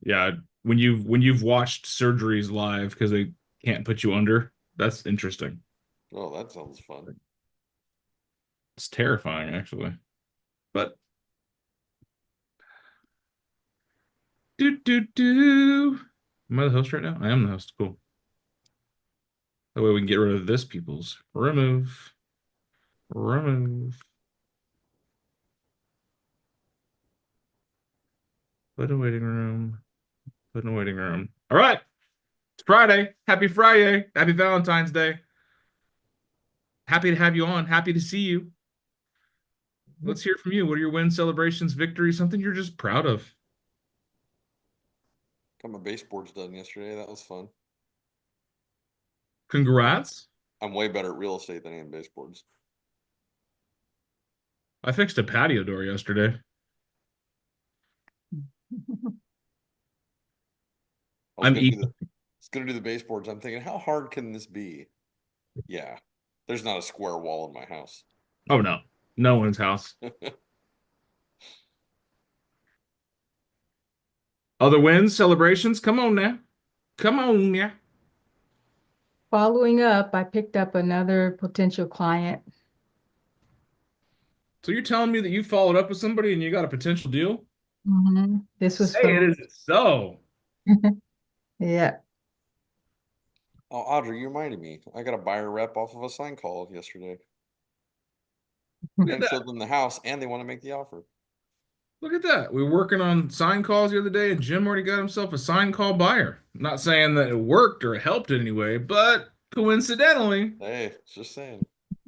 Yeah, when you've watched surgeries live because they can't put you under, that's interesting. Oh, that sounds fun. It's terrifying, actually. But do. Am I the host right now? I am the host. Cool. That way we can get rid of this people's remove. Put in waiting room. Put in waiting room. All right. It's Friday. Happy Friday. Happy Valentine's Day. Happy to have you on. Happy to see you. Let's hear from you. What are your wins, celebrations, victories, something you're just proud of? Got my baseboards done yesterday. That was fun. Congrats. I'm way better at real estate than I am baseboards. I fixed a patio door yesterday. I was I'm gonna do equal. the baseboards. I'm thinking, how hard can this be? Yeah, there's not a square wall in my house. Oh no. No one's house. Other wins, celebrations? Come on now. Come on now. Following up, I picked up another potential client. So you're telling me that you followed up with somebody and you got a potential deal? This was Say it from, isn't so. yeah. Oh, Audrey, you reminded me. I got a buyer rep off of a sign call yesterday Look at and that. showed them the house, and they want to make the offer. Look at that. We were working on sign calls the other day, and Jim already got himself a sign call buyer. Not saying that it worked or it helped in any way, but coincidentally, Hey, just saying.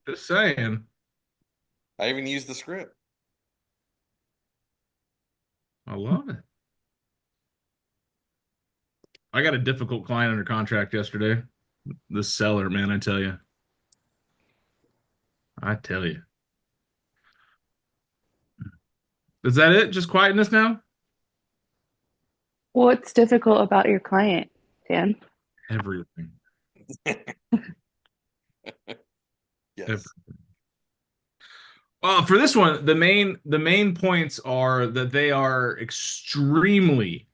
just saying. I even used the script. I love it. I got a difficult client under contract yesterday. The seller, man, I tell you. I tell you. Is that it? Just quietness now? What's difficult about your client, Dan? Everything. Yes. Everything. For this one, the main points are that they are extremely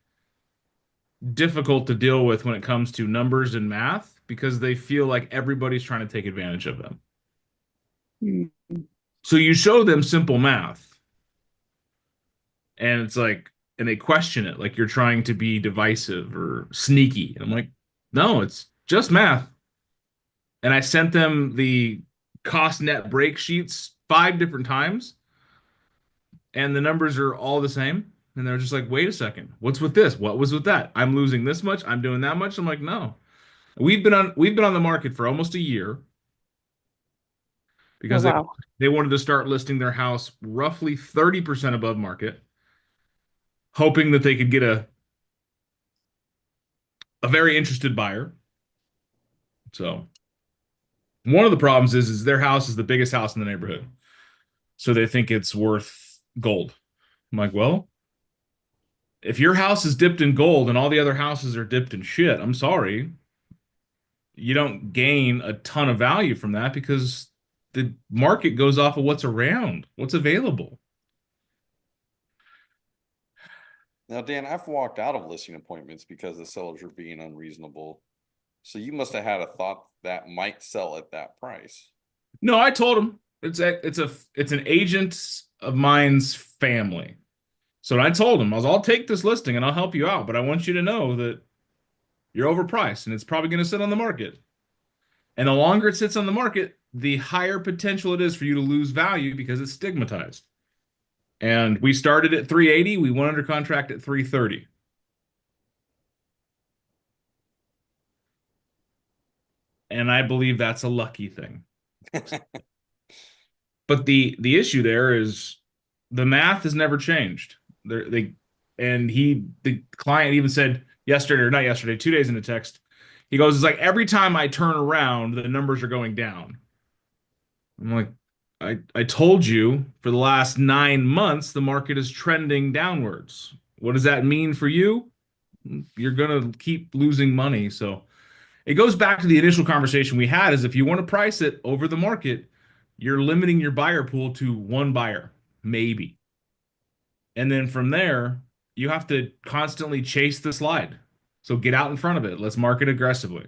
difficult to deal with when it comes to numbers and math because they feel like everybody's trying to take advantage of them. Mm. So you show them simple math and it's like, and they question it like you're trying to be divisive or sneaky. And I'm like, no, it's just math. And I sent them the cost net break sheets 5 different times and the numbers are all the same. And they're just like, wait a second, what's with this? What was with that? I'm losing this much. I'm doing that much. I'm like, no. We've been on the market for almost a year Oh, because they wow. they wanted to start listing their house roughly 30% above market, hoping that they could get a very interested buyer. So one of the problems is their house is the biggest house in the neighborhood. So they think it's worth gold. I'm like, well, if your house is dipped in gold and all the other houses are dipped in shit, I'm sorry. You don't gain a ton of value from that because the market goes off of what's around, what's available. Now, Dan, I've walked out of listing appointments because the sellers were being unreasonable. So you must have had a thought that might sell at that price. No, I told him it's an agent of mine's family. So I told him I'll take this listing and I'll help you out, but I want you to know that you're overpriced and it's probably going to sit on the market. And the longer it sits on the market, the higher potential it is for you to lose value because it's stigmatized. And we started at 380, we went under contract at 330. And I believe that's a lucky thing. But the issue there is the math has never changed. They and the client even said yesterday or not yesterday, 2 days into text, he goes, it's like every time I turn around, the numbers are going down. I'm like, I told you for the last 9 months the market is trending downwards. What does that mean for you? You're gonna keep losing money. So it goes back to the initial conversation we had is if you want to price it over the market, you're limiting your buyer pool to one buyer, maybe. And then from there, you have to constantly chase the slide. So get out in front of it. Let's market aggressively.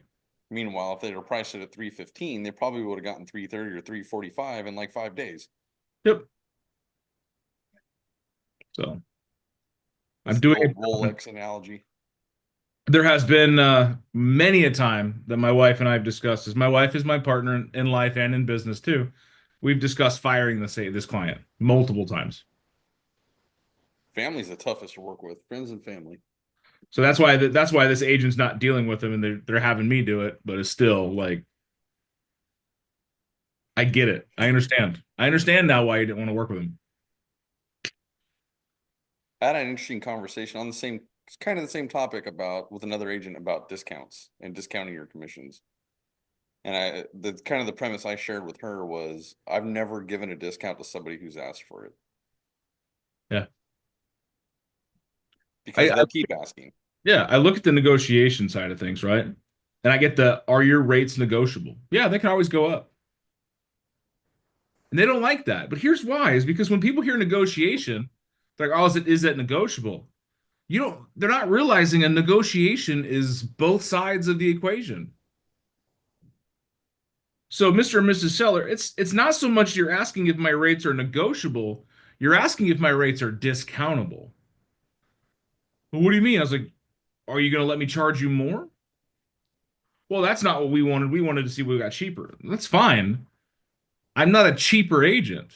Meanwhile, if they were priced at 315, they probably would have gotten 330 or 345 in like 5 days. Yep. So I'm It's the doing old it. Rolex analogy. There has been many a time that my wife and I have discussed this. My wife is my partner in life and in business too. We've discussed firing this client multiple times. Family's the toughest to work with, friends and family. So that's why this agent's not dealing with him and they're having me do it, but it's still like I get it. I understand. I understand now why you didn't want to work with him. I had an interesting conversation on the same, kind of the same topic about with another agent about discounts and discounting your commissions. And the kind of the premise I shared with her was I've never given a discount to somebody who's asked for it. Yeah. Because I they'll keep asking. Yeah, I look at the negotiation side of things, right? And I get are your rates negotiable? Yeah, they can always go up. And they don't like that. But here's why, is because when people hear negotiation, they're like, oh, is that negotiable? They're not realizing a negotiation is both sides of the equation. So, Mr. and Mrs. Seller, it's not so much you're asking if my rates are negotiable, you're asking if my rates are discountable. Well, what do you mean? I was like, are you going to let me charge you more? Well, that's not what we wanted. We wanted to see what got cheaper. That's fine. I'm not a cheaper agent.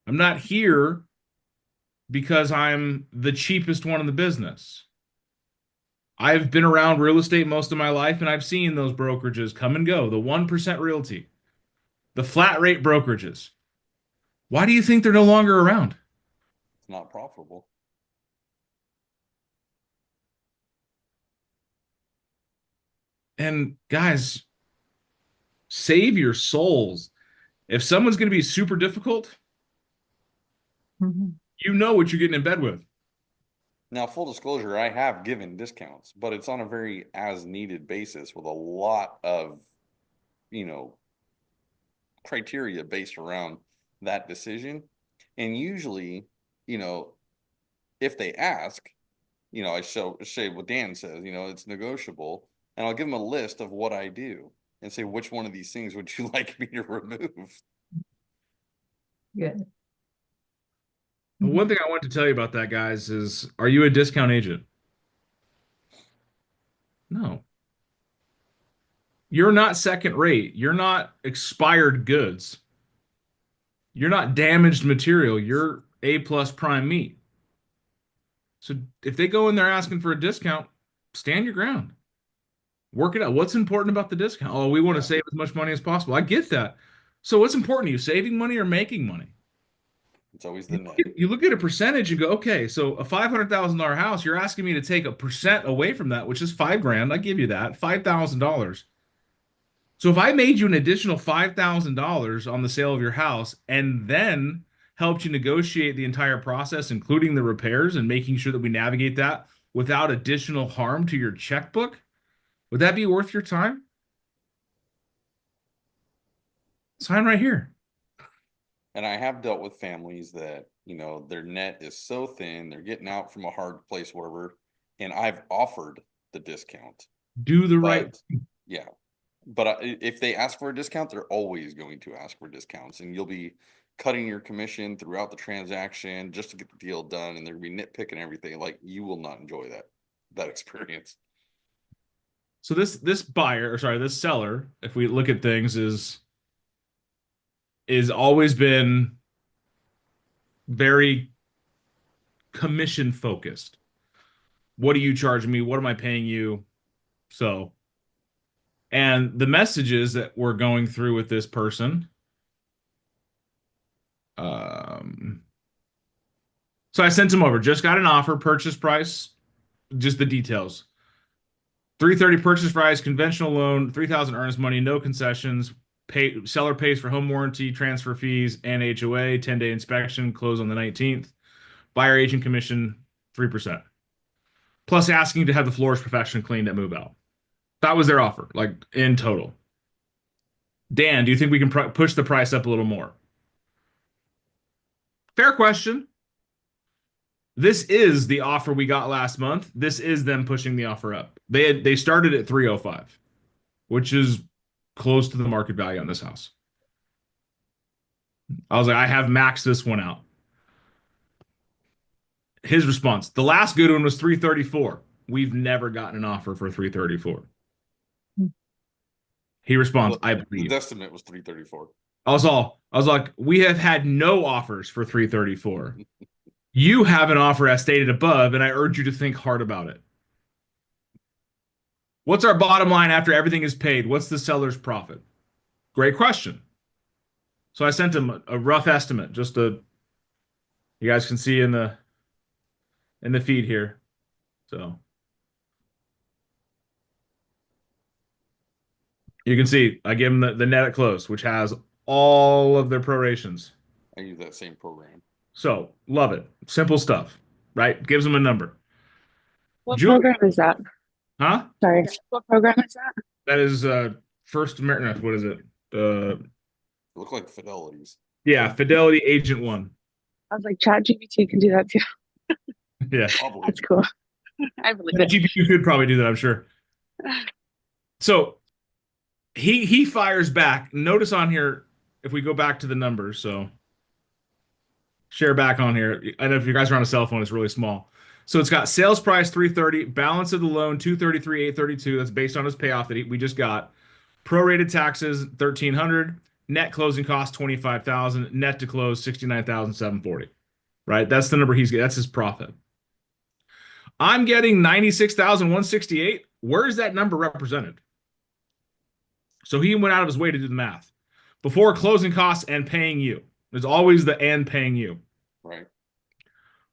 I'm not here because I'm the cheapest one in the business. I've been around real estate most of my life, and I've seen those brokerages come and go. The 1% realty, the flat rate brokerages. Why do you think they're no longer around? It's not profitable. And guys, save your souls. If someone's going to be super difficult, Mhm. you know what you're getting in bed with. Now, full disclosure, I have given discounts, but it's on a very as needed basis with a lot of, criteria based around that decision. And usually, if they ask, I say what Dan says, it's negotiable, and I'll give them a list of what I do and say, which one of these things would you like me to remove? Good. One thing I want to tell you about that, guys, is are you a discount agent? No. You're not second rate. You're not expired goods. You're not damaged material. You're A plus prime meat. So if they go in there asking for a discount, stand your ground. Work it out. What's important about the discount? Oh, we want to Yeah. save as much money as possible. I get that. So what's important to you, saving money or making money? It's always the net. You look at a percentage and go, okay, so a $500,000 house, you're asking me to take a percent away from that, which is $5,000. I give you that, $5,000. So if I made you an additional $5,000 on the sale of your house and then helped you negotiate the entire process, including the repairs and making sure that we navigate that without additional harm to your checkbook, would that be worth your time? Sign right here. And I have dealt with families that, their net is so thin, they're getting out from a hard place, whatever, and I've offered the discount. Do the right. But yeah, but if they ask for a discount, they're always going to ask for discounts, and you'll be cutting your commission throughout the transaction just to get the deal done, and they're gonna be nitpicking everything. Like, you will not enjoy that experience. So this buyer, or sorry, this seller, if we look at things, is always been very commission focused. What are you charging me? What am I paying you? So, and the messages that we're going through with this person, so I sent him over, just got an offer, purchase price, just the details. 330 purchase price, conventional loan, 3,000 earnest money, no concessions. Seller pays for home warranty, transfer fees, and HOA. 10-day inspection, close on the 19th. Buyer agent commission 3%. Plus asking to have the floors professionally cleaned at move out. That was their offer, like in total. Dan, do you think we can push the price up a little more? Fair question. This is the offer we got last month. This is them pushing the offer up. They started at 305, which is close to the market value on this house. I was like, I have maxed this one out. His response, the last good one was 334. We've never gotten an offer for 334. He responds, I The believe. estimate was 334. I was like, we have had no offers for 334. You have an offer as stated above, and I urge you to think hard about it. What's our bottom line after everything is paid? What's the seller's profit? Great question. So I sent him a rough estimate, just you guys can see in the feed here. So you can see I give them the net at close, which has all of their prorations. I use that same program. So love it. Simple stuff, right? Gives them a number. What Julie- program is that? Huh? Sorry, what program is that? That is First American. What is it? Look like Fidelities. Yeah, Fidelity Agent One. I was like, ChatGPT can do that too. Yeah. Probably. That's cool. I believe it. GPU could probably do that, I'm sure. So he fires back. Notice on here, if we go back to the numbers, so share back on here. I know if you guys are on a cell phone, it's really small. So it's got sales price 330, balance of the loan 233, 832. That's based on his payoff that we just got. Prorated taxes 1,300, net closing cost 25,000, net to close 69,740. Right? That's the number that's his profit. I'm getting 96,168. Where is that number represented? So he went out of his way to do the math. Before closing costs and paying you. There's always the and paying you. Right.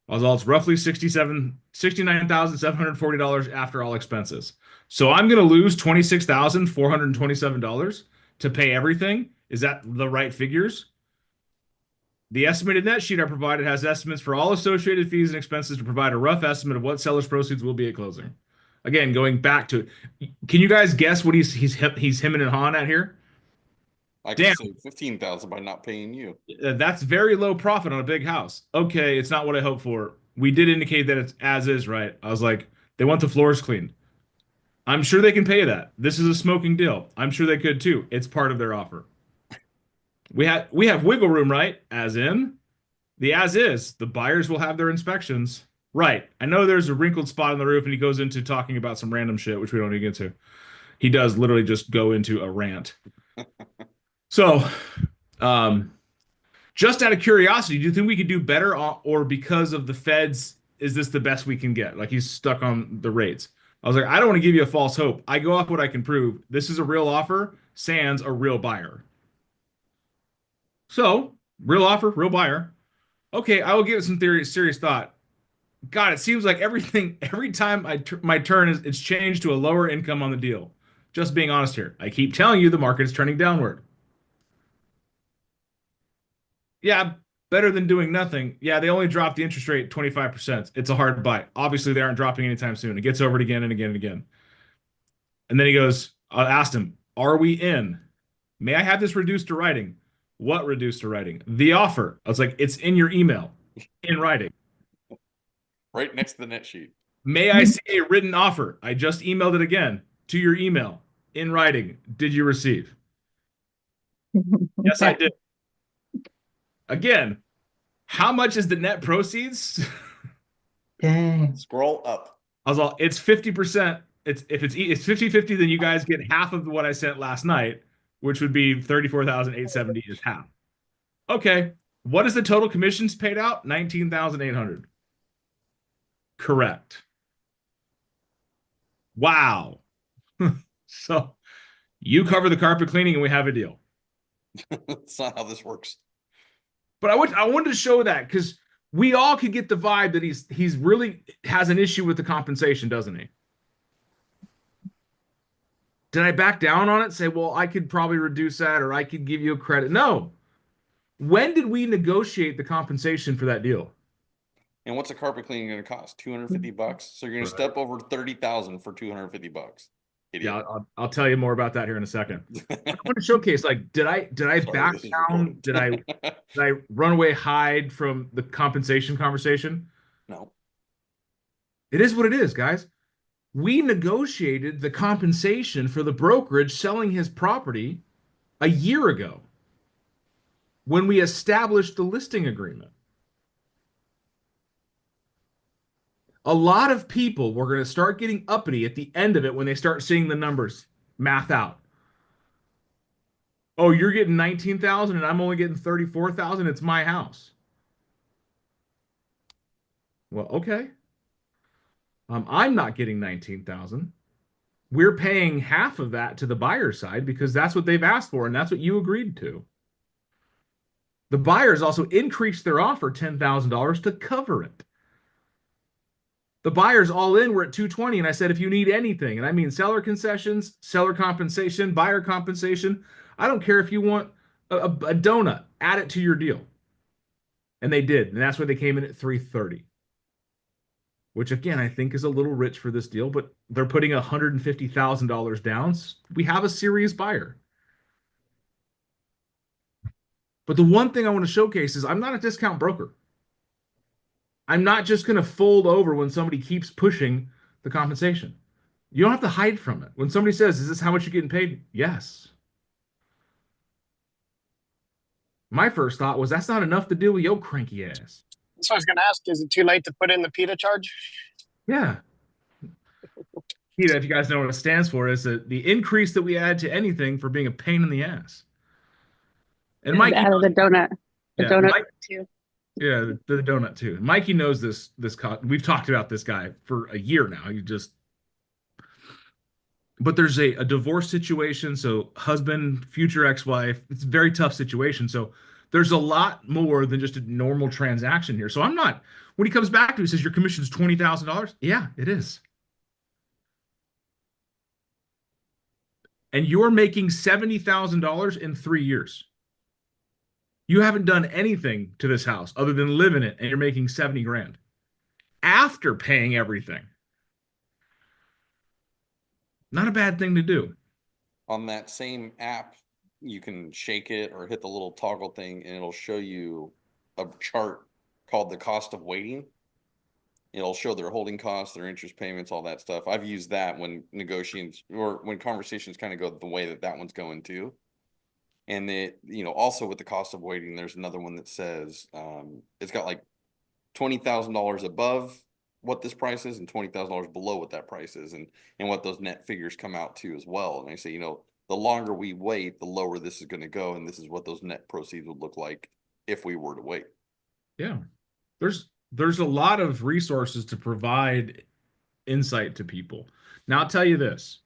Although it's roughly $69,740 after all expenses. So I'm going to lose $26,427 to pay everything. Is that the right figures? The estimated net sheet I provided has estimates for all associated fees and expenses to provide a rough estimate of what seller's proceeds will be at closing. Again, going back to it, can you guys guess what he's hemming and hawing at here? I Damn. can save 15,000 by not paying you. That's very low profit on a big house. Okay, it's not what I hoped for. We did indicate that it's as is, right? I was like, they want the floors cleaned. I'm sure they can pay that. This is a smoking deal. I'm sure they could too. It's part of their offer. We have wiggle room, right? As in, the as is, the buyers will have their inspections. Right. I know there's a wrinkled spot on the roof, and he goes into talking about some random shit, which we don't need to get to. He does literally just go into a rant. So, just out of curiosity, do you think we could do better, or because of the feds, is this the best we can get? Like he's stuck on the rates. I was like, I don't want to give you a false hope. I go off what I can prove. This is a real offer. Sans a real buyer. So, real offer, real buyer. Okay, I will give it some serious thought. God, it seems like every time my turn it's changed to a lower income on the deal. Just being honest here. I keep telling you the market is trending downward. Yeah, better than doing nothing. Yeah, they only dropped the interest rate 25%. It's a hard buy. Obviously, they aren't dropping anytime soon. It gets over it again and again and again. And then he goes, I asked him, are we in? May I have this reduced to writing? What reduced to writing? The offer. I was like, it's in your email, in writing. Right next to the net sheet. May I see a written offer? I just emailed it again to your email, in writing. Did you receive? Yes, I did. Again, how much is the net proceeds? Dang. Scroll up. I was all, it's 50%. It's 50-50, then you guys get half of what I sent last night, which would be 34,870 is half. Okay. What is the total commissions paid out? 19,800. Correct. Wow. So you cover the carpet cleaning and we have a deal. That's not how this works. But I wanted to show that because we all could get the vibe that he's really has an issue with the compensation, doesn't he? Did I back down on it? Say, well, I could probably reduce that, or I could give you a credit. No. When did we negotiate the compensation for that deal? And what's a carpet cleaning going to cost? $250. So you're going to step over 30,000 for $250. Idiot. Yeah, I'll tell you more about that here in a second. I want to showcase, like, did I Sorry, back this is down? recorded. Did I run away, hide from the compensation conversation? No. It is what it is, guys. We negotiated the compensation for the brokerage selling his property a year ago when we established the listing agreement. A lot of people were going to start getting uppity at the end of it when they start seeing the numbers math out. Oh, you're getting 19,000 and I'm only getting 34,000. It's my house. Well, okay. I'm not getting 19,000. We're paying half of that to the buyer side because that's what they've asked for and that's what you agreed to. The buyers also increased their offer $10,000 to cover it. The buyers all in were at 220, and I said, if you need anything, and I mean seller concessions, seller compensation, buyer compensation, I don't care if you want a donut, add it to your deal. And they did, and that's why they came in at 330. Which again, I think is a little rich for this deal, but they're putting $150,000 down. We have a serious buyer. But the one thing I want to showcase is I'm not a discount broker. I'm not just going to fold over when somebody keeps pushing the compensation. You don't have to hide from it. When somebody says, is this how much you're getting paid? Yes. My first thought was, that's not enough to deal with your cranky ass. So I was going to ask, is it too late to put in the PETA charge? Yeah. PETA, if you guys know what it stands for, is the increase that we add to anything for being a pain in the ass. And Mikey, Out of the donut. The yeah, donut Mike, too. yeah, the donut too. Mikey knows this. We've talked about this guy for a year now. But there's a divorce situation. So husband, future ex-wife. It's a very tough situation. So there's a lot more than just a normal transaction here. So I'm not. When he comes back to me, he says your commission's $20,000. Yeah, it is. And you're making $70,000 in 3 years. You haven't done anything to this house other than live in it, and you're making 70 grand after paying everything. Not a bad thing to do. On that same app, you can shake it or hit the little toggle thing and it'll show you a chart called the cost of waiting. It'll show their holding costs, their interest payments, all that stuff. I've used that when negotiations or when conversations kind of go the way that one's going too. And it, also with the cost of waiting, there's another one that says it's got like $20,000 above what this price is and $20,000 below what that price is, and what those net figures come out to as well. And I say, the longer we wait, the lower this is going to go, and this is what those net proceeds would look like if we were to wait. Yeah, there's a lot of resources to provide insight to people. Now I'll tell you this: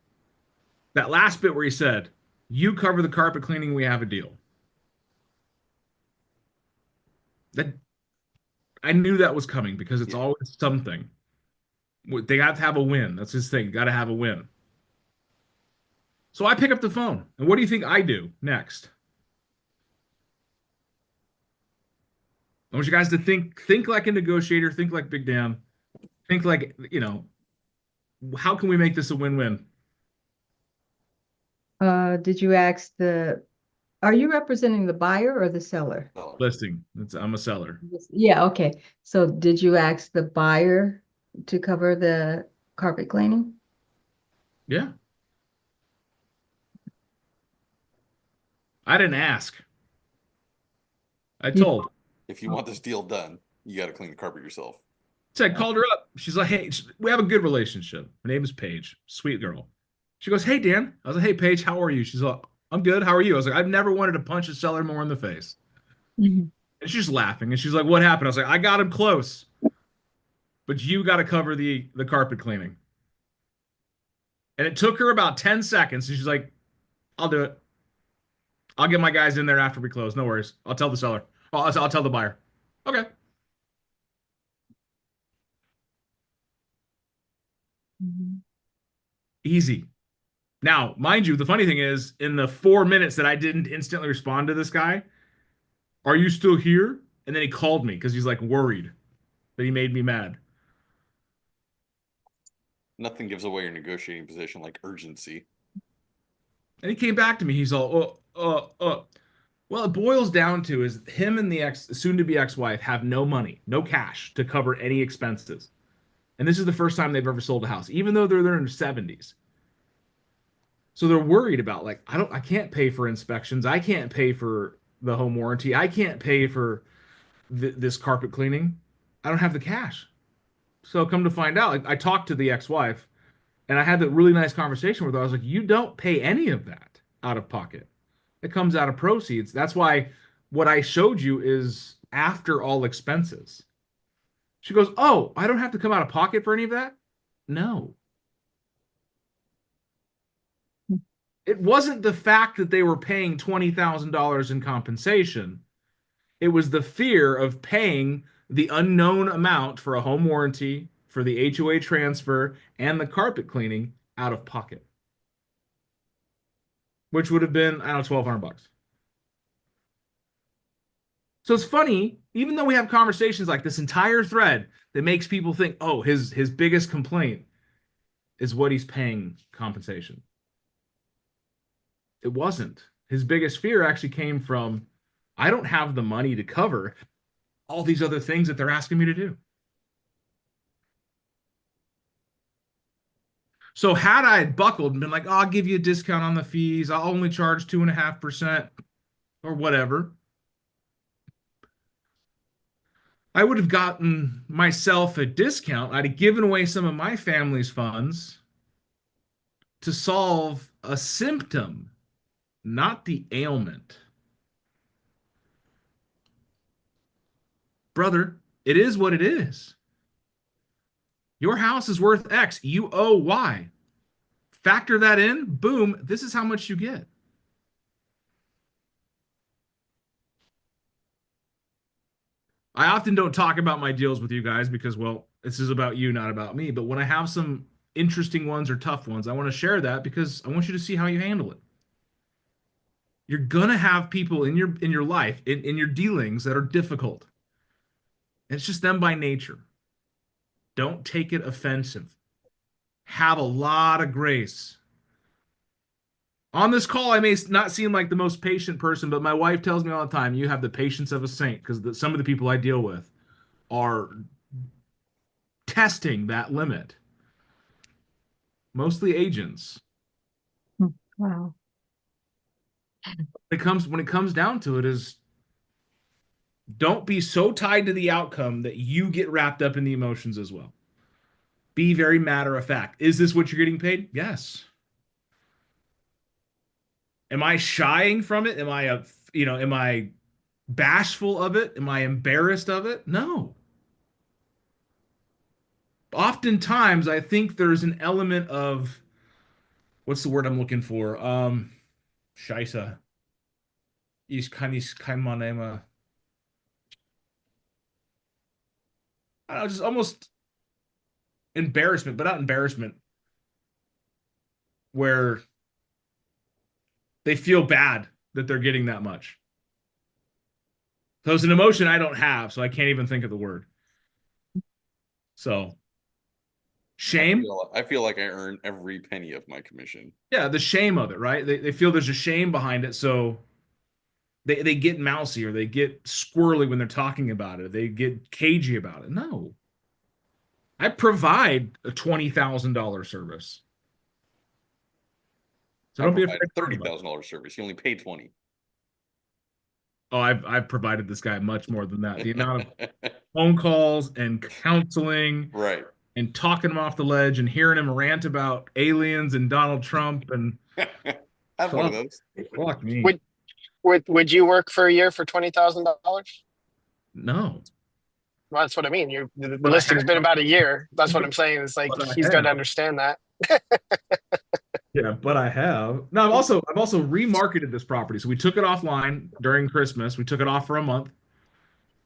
that last bit where he said, "You cover the carpet cleaning, we have a deal." That I knew that was coming because it's always something. They have to have a win. That's his thing. Got to have a win. So I pick up the phone, and what do you think I do next? I want you guys to think like a negotiator, think like Big Dan, think like, how can we make this a win-win? Did you ask are you representing the buyer or the seller? Listing. I'm a seller. Yeah, okay. So did you ask the buyer to cover the carpet cleaning? Yeah. I didn't ask. I told. If you want this deal done, you got to clean the carpet yourself. So I called her up. She's like, hey, we have a good relationship. Her name is Paige. Sweet girl. She goes, hey, Dan. I was like, hey, Paige, how are you? She's like, I'm good. How are you? I was like, I've never wanted to punch a seller more in the face. Mhm. And she's laughing. And she's like, what happened? I was like, I got him close. But you got to cover the carpet cleaning. And it took her about 10 seconds. And she's like, I'll do it. I'll get my guys in there after we close. No worries. I'll tell the seller. I'll tell the buyer. Okay. Mhm. Easy. Now, mind you, the funny thing is, in the 4 minutes that I didn't instantly respond to this guy, are you still here? And then he called me because he's like worried that he made me mad. Nothing gives away your negotiating position like urgency. And he came back to me. He's all, Well, it boils down to is him and the soon-to-be ex-wife have no money, no cash to cover any expenses. And this is the first time they've ever sold a house, even though they're in their 70s. So they're worried about like, I can't pay for inspections. I can't pay for the home warranty. I can't pay for this carpet cleaning. I don't have the cash. So come to find out, like, I talked to the ex-wife and I had that really nice conversation with her. I was like, you don't pay any of that out of pocket. It comes out of proceeds. That's why what I showed you is after all expenses. She goes, "Oh, I don't have to come out of pocket for any of that?" No. It wasn't the fact that they were paying $20,000 in compensation. It was the fear of paying the unknown amount for a home warranty, for the HOA transfer, and the carpet cleaning out of pocket, which would have been, I don't know, $1,200. So it's funny, even though we have conversations like this entire thread that makes people think, oh, his biggest complaint is what he's paying compensation. It wasn't. His biggest fear actually came from, I don't have the money to cover all these other things that they're asking me to do. So had I buckled and been like, oh, I'll give you a discount on the fees, I'll only charge 2.5% or whatever, I would have gotten myself a discount. I'd have given away some of my family's funds to solve a symptom, not the ailment. Brother, it is what it is. Your house is worth X. You owe Y. Factor that in. Boom. This is how much you get. I often don't talk about my deals with you guys because, well, this is about you, not about me. But when I have some interesting ones or tough ones, I want to share that because I want you to see how you handle it. You're gonna have people in your life, in your dealings that are difficult. And it's just them by nature. Don't take it offensive. Have a lot of grace. On this call, I may not seem like the most patient person, but my wife tells me all the time, you have the patience of a saint, because some of the people I deal with are testing that limit. Mostly agents. Wow. When it comes down to it is, don't be so tied to the outcome that you get wrapped up in the emotions as well. Be very matter of fact. Is this what you're getting paid? Yes. Am I shying from it? Am I bashful of it? Am I embarrassed of it? No. Oftentimes, I think there's an element of, what's the word I'm looking for? Scheisse. Kein Manema. I don't know, just almost embarrassment, but not embarrassment, where they feel bad that they're getting that much. So it's an emotion I don't have, so I can't even think of the word. So shame. I feel like I earn every penny of my commission. Yeah, the shame of it, right? They feel there's a shame behind it, so they get mousy or they get squirrely when they're talking about it. They get cagey about it. No. I provide a $20,000 service. So don't be afraid of $30,000 service. You only pay 20. Oh, I've provided this guy much more than that. The amount of phone calls and counseling, right, and talking him off the ledge and hearing him rant about aliens and Donald Trump and I have one of those. Fuck me. Would you work for a year for $20,000? No. Well, that's what I mean. The listing's been about a year. That's what I'm saying. It's like he's got to understand that. Yeah, but I have. No, I've also remarketed this property. So we took it offline during Christmas. We took it off for a month.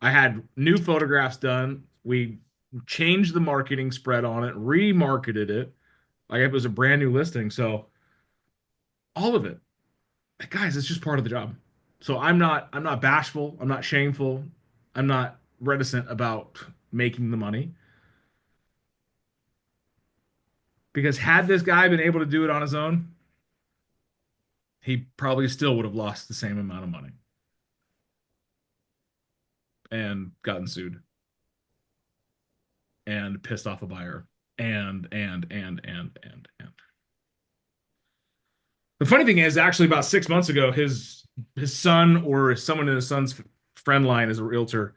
I had new photographs done. We changed the marketing spread on it, remarketed it like it was a brand new listing. So all of it, guys, it's just part of the job. So I'm not bashful. I'm not shameful. I'm not reticent about making the money. Because had this guy been able to do it on his own, he probably still would have lost the same amount of money. and gotten sued and pissed off a buyer and. The funny thing is, actually, about 6 months ago, his son or someone in his son's friend line is a realtor,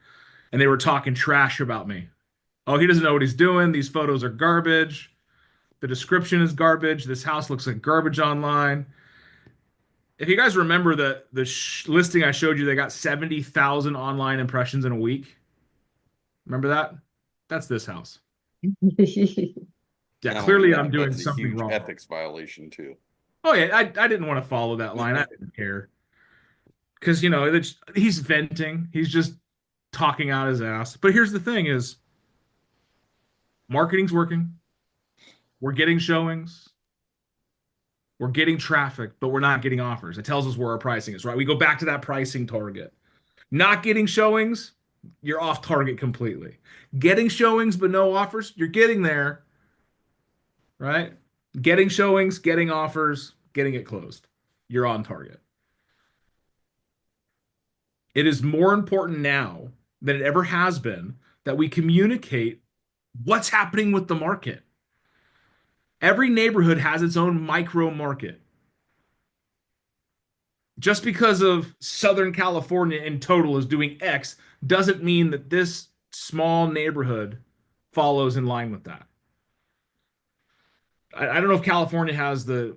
and they were talking trash about me. Oh, he doesn't know what he's doing. These photos are garbage. The description is garbage. This house looks like garbage online. If you guys remember the listing I showed you, they got 70,000 online impressions in a week. Remember that? That's this house. Yeah, Now, clearly that- I'm doing that's a something huge wrong. ethics violation too. Oh yeah, I didn't want to follow that line. I didn't care. Because he's venting. He's just talking out his ass. But here's the thing is marketing's working. We're getting showings. We're getting traffic, but we're not getting offers. It tells us where our pricing is, right? We go back to that pricing target. Not getting showings, you're off target completely. Getting showings but no offers, you're getting there, right? Getting showings, getting offers, getting it closed. You're on target. It is more important now than it ever has been that we communicate what's happening with the market. Every neighborhood has its own micro market. Just because of Southern California in total is doing X doesn't mean that this small neighborhood follows in line with that. I don't know if California has the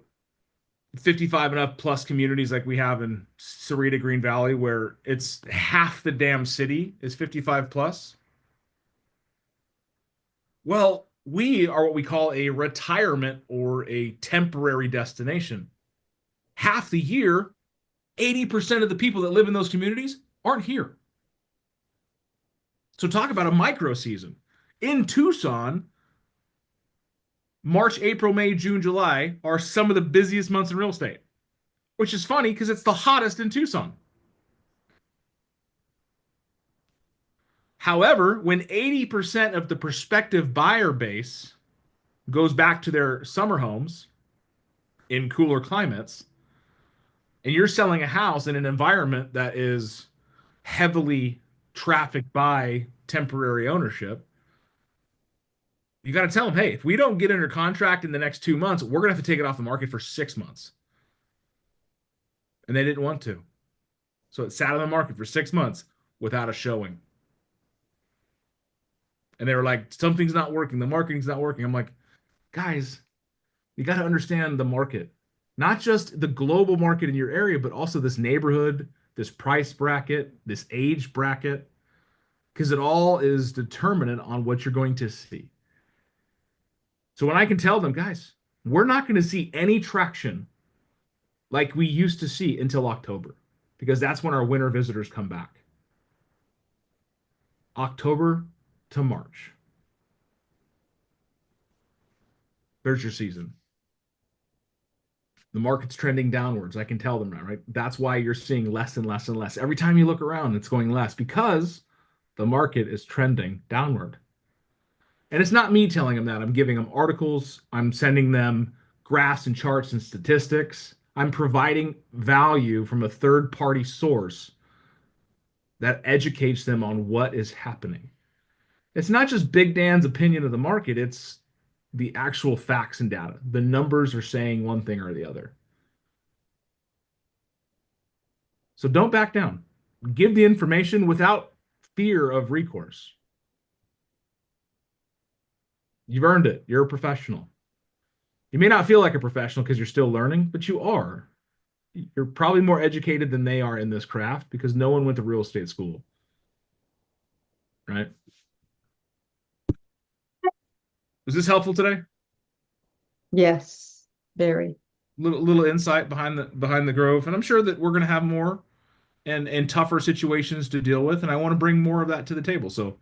55 and up plus communities like we have in Sarita, Green Valley, where it's half the damn city is 55 plus. Well, we are what we call a retirement or a temporary destination. Half the year, 80% of the people that live in those communities aren't here. So talk about a micro season. In Tucson, March, April, May, June, July are some of the busiest months in real estate, which is funny because it's the hottest in Tucson. However, when 80% of the prospective buyer base goes back to their summer homes in cooler climates, and you're selling a house in an environment that is heavily trafficked by temporary ownership, you got to tell them, hey, if we don't get under contract in the next 2 months, we're going to have to take it off the market for 6 months. And they didn't want to. So it sat on the market for 6 months without a showing. And they were like, something's not working. The marketing's not working. I'm like, guys, you got to understand the market, not just the global market in your area, but also this neighborhood, this price bracket, this age bracket, because it all is determinant on what you're going to see. So when I can tell them, guys, we're not going to see any traction like we used to see until October, because that's when our winter visitors come back. October to March. There's your season. The market's trending downwards. I can tell them that, right? That's why you're seeing less and less and less. Every time you look around, it's going less because the market is trending downward. And it's not me telling them that. I'm giving them articles. I'm sending them graphs and charts and statistics. I'm providing value from a third-party source that educates them on what is happening. It's not just Big Dan's opinion of the market, it's the actual facts and data. The numbers are saying one thing or the other. So don't back down. Give the information without fear of recourse. You've earned it. You're a professional. You may not feel like a professional because you're still learning, but you are. You're probably more educated than they are in this craft because no one went to real estate school. Right? Was this helpful today? Yes, very. Little insight behind the grove, and I'm sure that we're going to have more and tougher situations to deal with, and I want to bring more of that to the table. So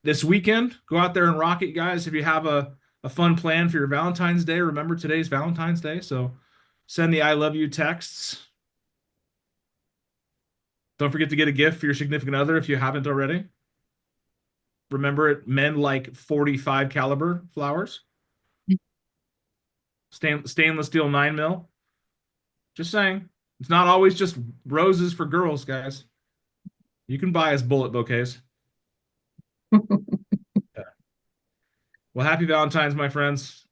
this weekend, go out there and rock it, guys. If you have a fun plan for your Valentine's Day, remember today's Valentine's Day, so send the I love you texts. Don't forget to get a gift for your significant other if you haven't already. Remember it, men like 45 caliber flowers. Stainless steel 9mm. Just saying. It's not always just roses for girls, guys. You can buy us bullet bouquets. Well, happy Valentine's, my friends.